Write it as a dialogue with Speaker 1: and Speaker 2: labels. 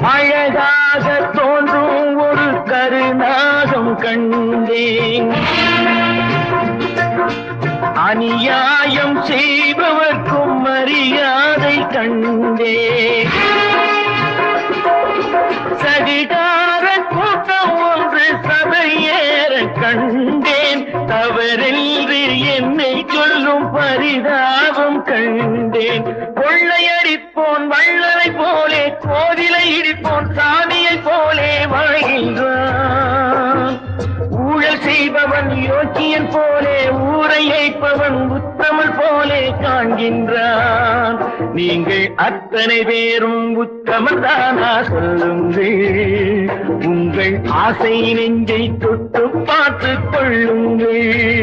Speaker 1: அழகாக தோன்றும் ஒரு கருநாகம் கண்டேன். அநியாயம் செய்பவர்க்கும் மரியாதை கண்டேன். சதிகார கூட்டம் ஒன்று சபையேற கண்டேன். தவறென்று என்னை சொல்லும் பரிதாபம் கண்டேன். கொள்ளையடிப்போன் வள்ளலை போலே, கோவிலை இடிப்போன் சாமியை போலே வாழ்கின்றான். ஊழல் செய்பவன் யோக்கியன் போலே, ஊரை ஏய்ப்பவன் உத்தமல் போலே காண்கின்றான். நீங்கள் அத்தனை பேரும் உத்தமதானா சொல்லுங்கள். உங்கள் ஆசை நெஞ்சை தொட்டு பார்த்துக் கொள்ளுங்கள்.